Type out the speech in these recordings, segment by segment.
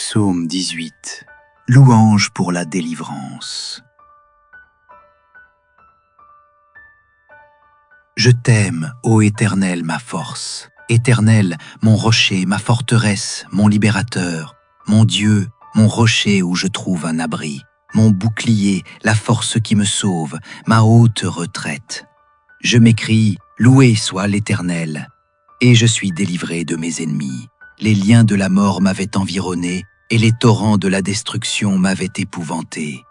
Psaume 18. Louange pour la délivrance. Je t'aime, ô Éternel, ma force. Éternel, mon rocher, ma forteresse, mon libérateur, mon Dieu, mon rocher où je trouve un abri, mon bouclier, la force qui me sauve, ma haute retraite. Je m'écrie, loué soit l'Éternel, et je suis délivré de mes ennemis. Les liens de la mort m'avaient environné, et les torrents de la destruction m'avaient épouvanté.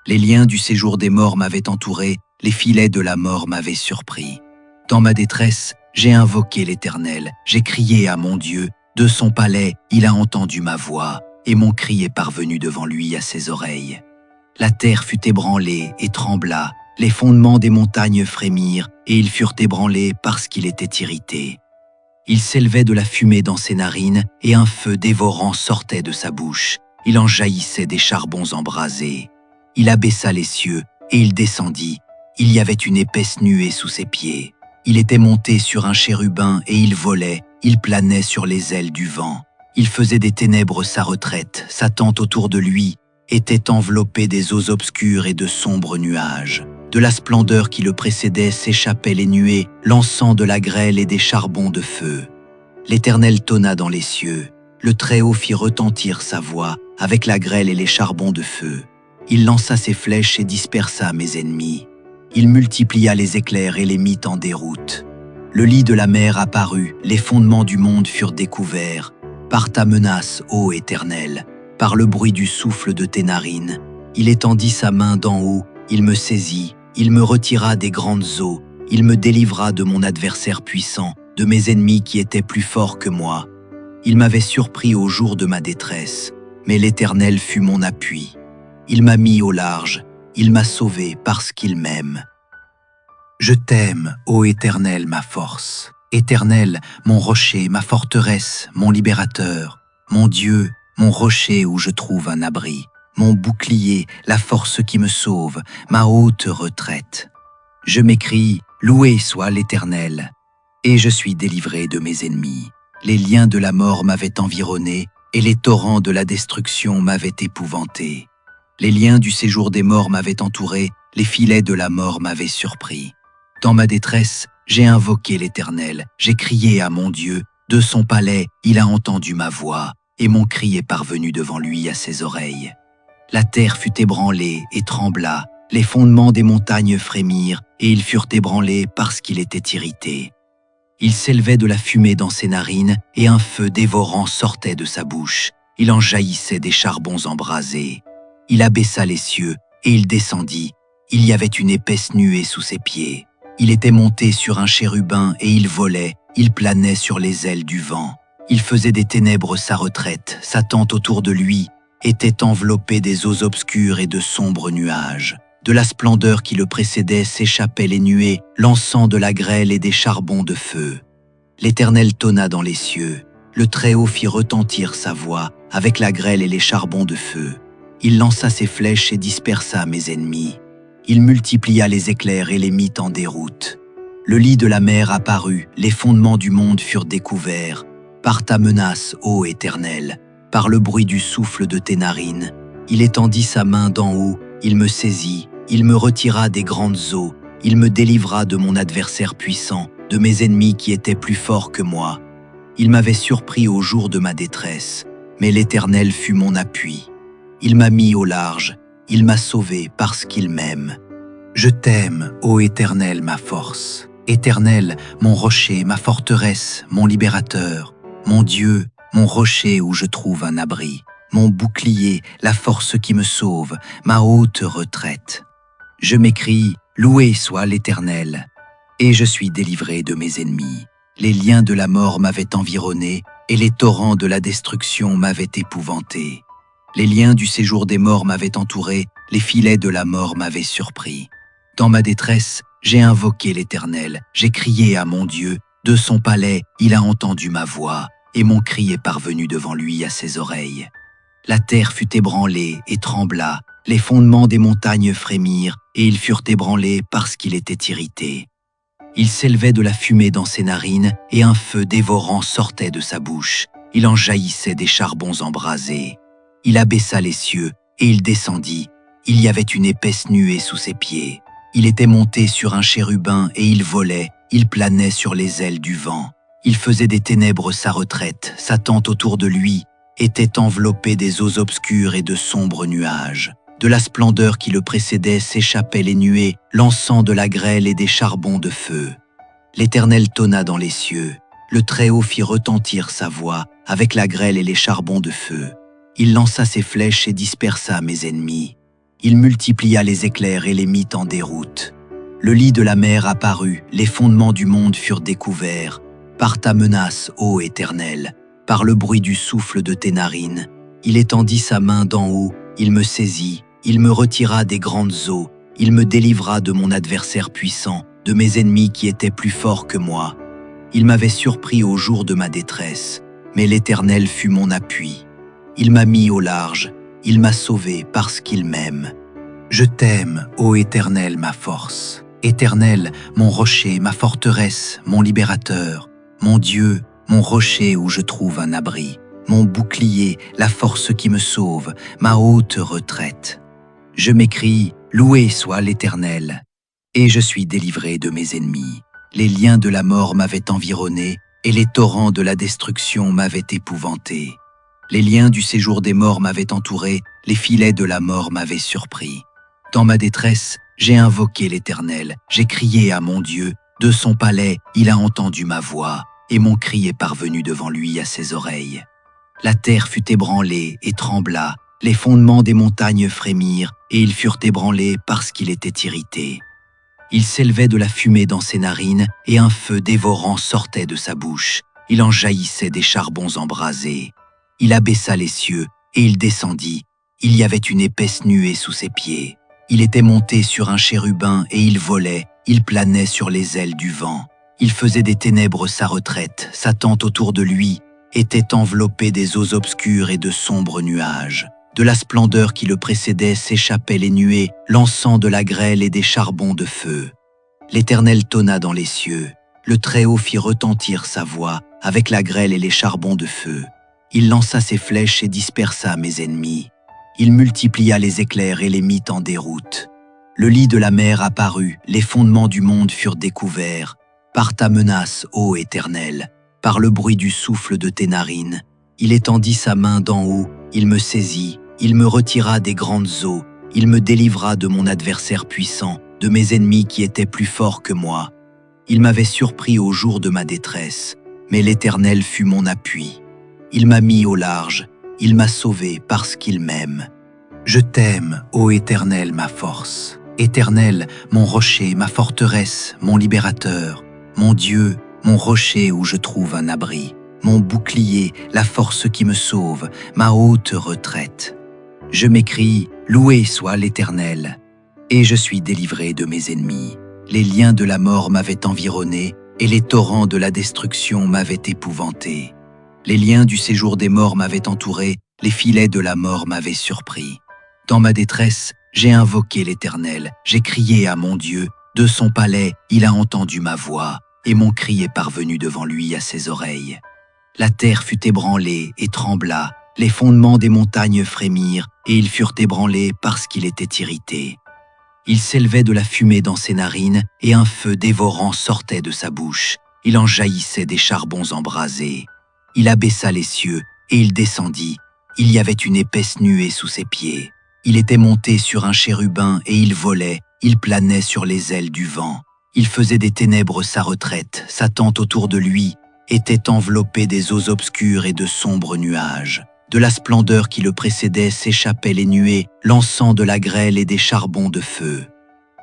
Les liens du séjour des morts m'avaient entouré, les filets de la mort m'avaient surpris. Dans ma détresse, j'ai invoqué l'Éternel, j'ai crié à mon Dieu. De son palais, il a entendu ma voix, et mon cri est parvenu devant lui à ses oreilles. La terre fut ébranlée et trembla, les fondements des montagnes frémirent, et ils furent ébranlés parce qu'il était irrité. Il s'élevait de la fumée dans ses narines, et un feu dévorant sortait de sa bouche. Il en jaillissait des charbons embrasés. Il abaissa les cieux, et il descendit. Il y avait une épaisse nuée sous ses pieds. Il était monté sur un chérubin, et il volait. Il planait sur les ailes du vent. Il faisait des ténèbres sa retraite. Sa tente autour de lui était enveloppée des eaux obscures et de sombres nuages. De la splendeur qui le précédait s'échappaient les nuées, lançant de la grêle et des charbons de feu. L'Éternel tonna dans les cieux. Le Très-Haut fit retentir sa voix avec la grêle et les charbons de feu. Il lança ses flèches et dispersa mes ennemis. Il multiplia les éclairs et les mit en déroute. Le lit de la mer apparut, les fondements du monde furent découverts. Par ta menace, ô Éternel, par le bruit du souffle de tes narines, il étendit sa main d'en haut, il me saisit, il me retira des grandes eaux, il me délivra de mon adversaire puissant, de mes ennemis qui étaient plus forts que moi. Il m'avait surpris au jour de ma détresse, mais l'Éternel fut mon appui. Il m'a mis au large, il m'a sauvé parce qu'il m'aime. Je t'aime, ô Éternel, ma force. Éternel, mon rocher, ma forteresse, mon libérateur, mon Dieu, mon rocher où je trouve un abri, mon bouclier, la force qui me sauve, ma haute retraite. Je m'écrie, loué soit l'Éternel, et je suis délivré de mes ennemis. Les liens de la mort m'avaient environné, et les torrents de la destruction m'avaient épouvanté. Les liens du séjour des morts m'avaient entouré, les filets de la mort m'avaient surpris. Dans ma détresse, j'ai invoqué l'Éternel, j'ai crié à mon Dieu. De son palais, il a entendu ma voix, et mon cri est parvenu devant lui à ses oreilles. La terre fut ébranlée et trembla, les fondements des montagnes frémirent, et ils furent ébranlés parce qu'il était irrité. Il s'élevait de la fumée dans ses narines, et un feu dévorant sortait de sa bouche. Il en jaillissait des charbons embrasés. Il abaissa les cieux, et il descendit. Il y avait une épaisse nuée sous ses pieds. Il était monté sur un chérubin, et il volait, il planait sur les ailes du vent. Il faisait des ténèbres sa retraite, sa tente autour de lui était enveloppée des eaux obscures et de sombres nuages. De la splendeur qui le précédait s'échappaient les nuées, lançant de la grêle et des charbons de feu. L'Éternel tonna dans les cieux. Le Très-Haut fit retentir sa voix avec la grêle et les charbons de feu. Il lança ses flèches et dispersa mes ennemis. Il multiplia les éclairs et les mit en déroute. Le lit de la mer apparut, les fondements du monde furent découverts. Par ta menace, ô Éternel, par le bruit du souffle de tes narines, il étendit sa main d'en haut, il me saisit, il me retira des grandes eaux, il me délivra de mon adversaire puissant, de mes ennemis qui étaient plus forts que moi. Il m'avait surpris au jour de ma détresse, mais l'Éternel fut mon appui. Il m'a mis au large, il m'a sauvé parce qu'il m'aime. Je t'aime, ô Éternel, ma force. Éternel, mon rocher, ma forteresse, mon libérateur, mon Dieu, mon rocher où je trouve un abri, mon bouclier, la force qui me sauve, ma haute retraite. Je m'écrie, loué soit l'Éternel, et je suis délivré de mes ennemis. Les liens de la mort m'avaient environné, et les torrents de la destruction m'avaient épouvanté. Les liens du séjour des morts m'avaient entouré, les filets de la mort m'avaient surpris. Dans ma détresse, j'ai invoqué l'Éternel, j'ai crié à mon Dieu. De son palais, il a entendu ma voix, et mon cri est parvenu devant lui à ses oreilles. La terre fut ébranlée et trembla, les fondements des montagnes frémirent, et ils furent ébranlés parce qu'il était irrité. Il s'élevait de la fumée dans ses narines, et un feu dévorant sortait de sa bouche. Il en jaillissait des charbons embrasés. Il abaissa les cieux, et il descendit. Il y avait une épaisse nuée sous ses pieds. Il était monté sur un chérubin, et il volait, il planait sur les ailes du vent. Il faisait des ténèbres sa retraite, sa tente autour de lui était enveloppée des eaux obscures et de sombres nuages. De la splendeur qui le précédait s'échappaient les nuées, lançant de la grêle et des charbons de feu. L'Éternel tonna dans les cieux. Le Très-Haut fit retentir sa voix avec la grêle et les charbons de feu. Il lança ses flèches et dispersa mes ennemis. Il multiplia les éclairs et les mit en déroute. Le lit de la mer apparut, les fondements du monde furent découverts. Par ta menace, ô Éternel, par le bruit du souffle de tes narines, il étendit sa main d'en haut, il me saisit, il me retira des grandes eaux, il me délivra de mon adversaire puissant, de mes ennemis qui étaient plus forts que moi. Il m'avait surpris au jour de ma détresse, mais l'Éternel fut mon appui. Il m'a mis au large, il m'a sauvé parce qu'il m'aime. Je t'aime, ô Éternel, ma force. Éternel, mon rocher, ma forteresse, mon libérateur, mon Dieu, mon rocher où je trouve un abri, mon bouclier, la force qui me sauve, ma haute retraite. Je m'écrie, loué soit l'Éternel, et je suis délivré de mes ennemis. Les liens de la mort m'avaient environné, et les torrents de la destruction m'avaient épouvanté. Les liens du séjour des morts m'avaient entouré, les filets de la mort m'avaient surpris. Dans ma détresse, j'ai invoqué l'Éternel, j'ai crié à mon Dieu, de son palais, il a entendu ma voix, et mon cri est parvenu devant lui à ses oreilles. La terre fut ébranlée et trembla, les fondements des montagnes frémirent, et ils furent ébranlés parce qu'il était irrité. Il s'élevait de la fumée dans ses narines, et un feu dévorant sortait de sa bouche. Il en jaillissait des charbons embrasés. Il abaissa les cieux, et il descendit. Il y avait une épaisse nuée sous ses pieds. Il était monté sur un chérubin, et il volait, il planait sur les ailes du vent. Il faisait des ténèbres sa retraite, sa tente autour de lui était enveloppée des eaux obscures et de sombres nuages. De la splendeur qui le précédait s'échappaient les nuées, lançant de la grêle et des charbons de feu. L'Éternel tonna dans les cieux. Le Très-Haut fit retentir sa voix avec la grêle et les charbons de feu. Il lança ses flèches et dispersa mes ennemis. Il multiplia les éclairs et les mit en déroute. Le lit de la mer apparut, les fondements du monde furent découverts. Par ta menace, ô Éternel, par le bruit du souffle de tes narines, il étendit sa main d'en haut, il me saisit, il me retira des grandes eaux, il me délivra de mon adversaire puissant, de mes ennemis qui étaient plus forts que moi. Il m'avait surpris au jour de ma détresse, mais l'Éternel fut mon appui. Il m'a mis au large, il m'a sauvé parce qu'il m'aime. Je t'aime, ô Éternel, ma force. Éternel, mon rocher, ma forteresse, mon libérateur, mon Dieu, mon rocher où je trouve un abri, mon bouclier, la force qui me sauve, ma haute retraite. Je m'écrie, loué soit l'Éternel, et je suis délivré de mes ennemis. Les liens de la mort m'avaient environné, et les torrents de la destruction m'avaient épouvanté. Les liens du séjour des morts m'avaient entouré, les filets de la mort m'avaient surpris. Dans ma détresse, j'ai invoqué l'Éternel, j'ai crié à mon Dieu, de son palais, il a entendu ma voix, et mon cri est parvenu devant lui à ses oreilles. La terre fut ébranlée et trembla, les fondements des montagnes frémirent, et ils furent ébranlés parce qu'il était irrité. Il s'élevait de la fumée dans ses narines, et un feu dévorant sortait de sa bouche. Il en jaillissait des charbons embrasés. Il abaissa les cieux, et il descendit. Il y avait une épaisse nuée sous ses pieds. Il était monté sur un chérubin, et il volait, il planait sur les ailes du vent. Il faisait des ténèbres sa retraite, sa tente autour de lui était enveloppée des eaux obscures et de sombres nuages. De la splendeur qui le précédait s'échappaient les nuées, lançant de la grêle et des charbons de feu.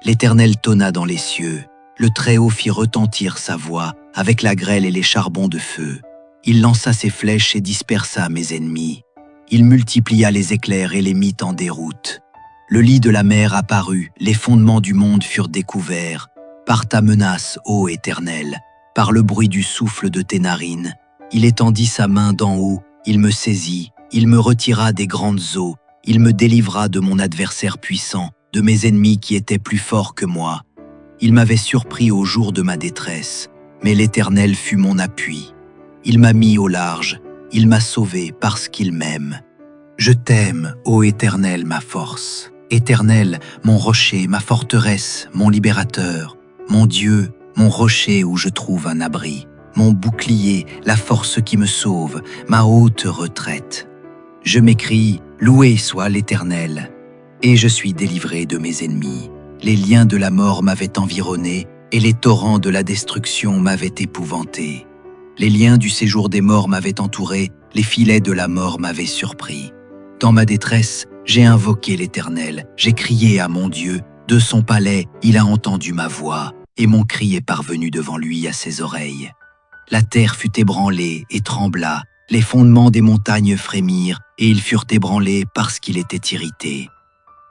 L'Éternel tonna dans les cieux. Le Très-Haut fit retentir sa voix avec la grêle et les charbons de feu. Il lança ses flèches et dispersa mes ennemis. Il multiplia les éclairs et les mit en déroute. Le lit de la mer apparut, les fondements du monde furent découverts. Par ta menace, ô Éternel, par le bruit du souffle de tes narines, il étendit sa main d'en haut, il me saisit, il me retira des grandes eaux, il me délivra de mon adversaire puissant, de mes ennemis qui étaient plus forts que moi. Il m'avait surpris au jour de ma détresse, mais l'Éternel fut mon appui. Il m'a mis au large, il m'a sauvé parce qu'il m'aime. Je t'aime, ô Éternel, ma force. Éternel, mon rocher, ma forteresse, mon libérateur, mon Dieu, mon rocher où je trouve un abri, mon bouclier, la force qui me sauve, ma haute retraite. Je m'écrie, loué soit l'Éternel, et je suis délivré de mes ennemis. Les liens de la mort m'avaient environné, et les torrents de la destruction m'avaient épouvanté. Les liens du séjour des morts m'avaient entouré, les filets de la mort m'avaient surpris. Dans ma détresse, j'ai invoqué l'Éternel, j'ai crié à mon Dieu, de son palais, il a entendu ma voix, et mon cri est parvenu devant lui à ses oreilles. La terre fut ébranlée et trembla, les fondements des montagnes frémirent, et ils furent ébranlés parce qu'il était irrité.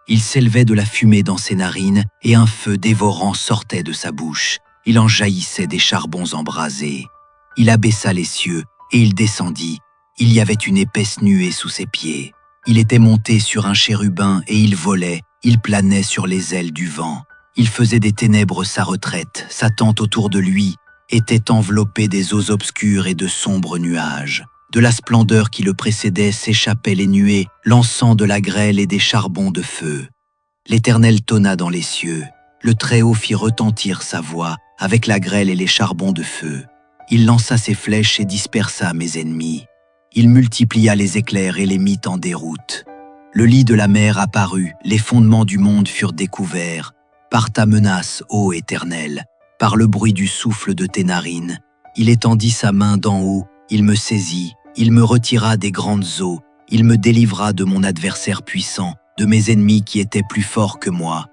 Il s'élevait de la fumée dans ses narines, et un feu dévorant sortait de sa bouche. Il en jaillissait des charbons embrasés. Il abaissa les cieux, et il descendit. Il y avait une épaisse nuée sous ses pieds. Il était monté sur un chérubin, et il volait, il planait sur les ailes du vent. Il faisait des ténèbres sa retraite, sa tente autour de lui était enveloppée des eaux obscures et de sombres nuages. De la splendeur qui le précédait s'échappaient les nuées, lançant de la grêle et des charbons de feu. L'Éternel tonna dans les cieux. Le Très-Haut fit retentir sa voix avec la grêle et les charbons de feu. Il lança ses flèches et dispersa mes ennemis. Il multiplia les éclairs et les mit en déroute. Le lit de la mer apparut, les fondements du monde furent découverts. Par ta menace, ô Éternel, par le bruit du souffle de tes narines, il étendit sa main d'en haut, il me saisit, il me retira des grandes eaux, il me délivra de mon adversaire puissant, de mes ennemis qui étaient plus forts que moi.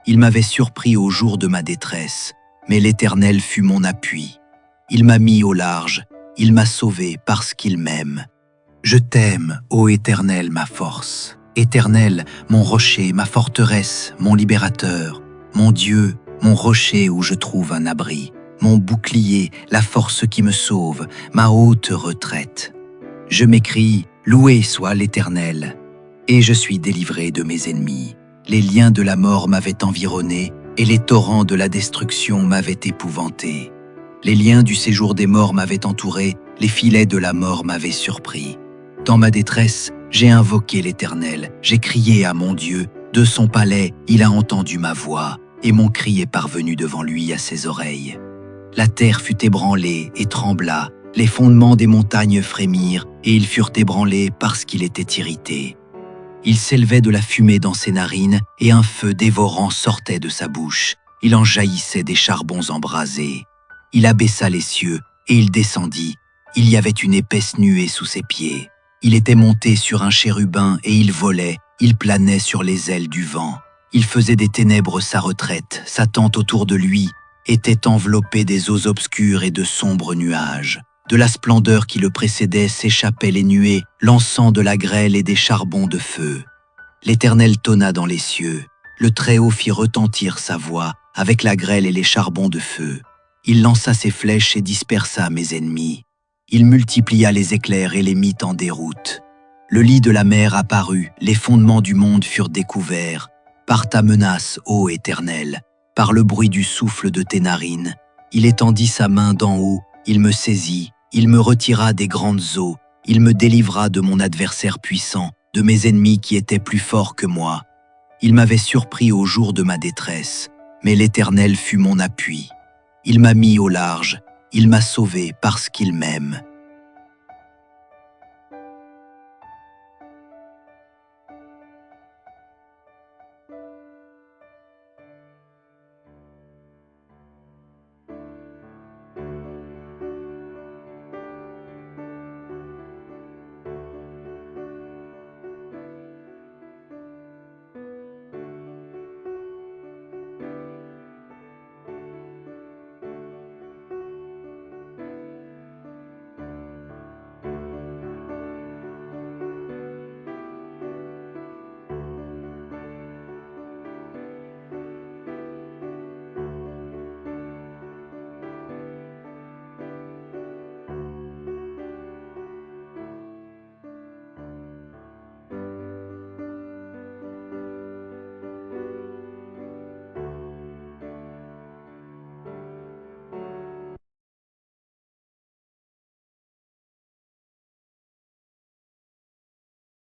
Il m'avait surpris au jour de ma détresse, mais l'Éternel fut mon appui. Il m'a mis au large, il m'a sauvé parce qu'il m'aime. Je t'aime, ô Éternel, ma force. Éternel, mon rocher, ma forteresse, mon libérateur, mon Dieu, mon rocher où je trouve un abri, mon bouclier, la force qui me sauve, ma haute retraite. Je m'écrie, loué soit l'Éternel, et je suis délivré de mes ennemis. Les liens de la mort m'avaient environné, et les torrents de la destruction m'avaient épouvanté. Les liens du séjour des morts m'avaient entouré, les filets de la mort m'avaient surpris. Dans ma détresse, j'ai invoqué l'Éternel, j'ai crié à mon Dieu, de son palais, il a entendu ma voix, et mon cri est parvenu devant lui à ses oreilles. La terre fut ébranlée et trembla, les fondements des montagnes frémirent, et ils furent ébranlés parce qu'il était irrité. Il s'élevait de la fumée dans ses narines, et un feu dévorant sortait de sa bouche. Il en jaillissait des charbons embrasés. Il abaissa les cieux, et il descendit. Il y avait une épaisse nuée sous ses pieds. Il était monté sur un chérubin, et il volait, il planait sur les ailes du vent. Il faisait des ténèbres sa retraite, sa tente autour de lui était enveloppée des eaux obscures et de sombres nuages. De la splendeur qui le précédait s'échappaient les nuées, lançant de la grêle et des charbons de feu. L'Éternel tonna dans les cieux. Le Très-Haut fit retentir sa voix avec la grêle et les charbons de feu. Il lança ses flèches et dispersa mes ennemis. Il multiplia les éclairs et les mit en déroute. Le lit de la mer apparut, les fondements du monde furent découverts. Par ta menace, ô Éternel, par le bruit du souffle de tes narines, il étendit sa main d'en haut, il me saisit, il me retira des grandes eaux, il me délivra de mon adversaire puissant, de mes ennemis qui étaient plus forts que moi. Il m'avait surpris au jour de ma détresse, mais l'Éternel fut mon appui. Il m'a mis au large, il m'a sauvé parce qu'il m'aime.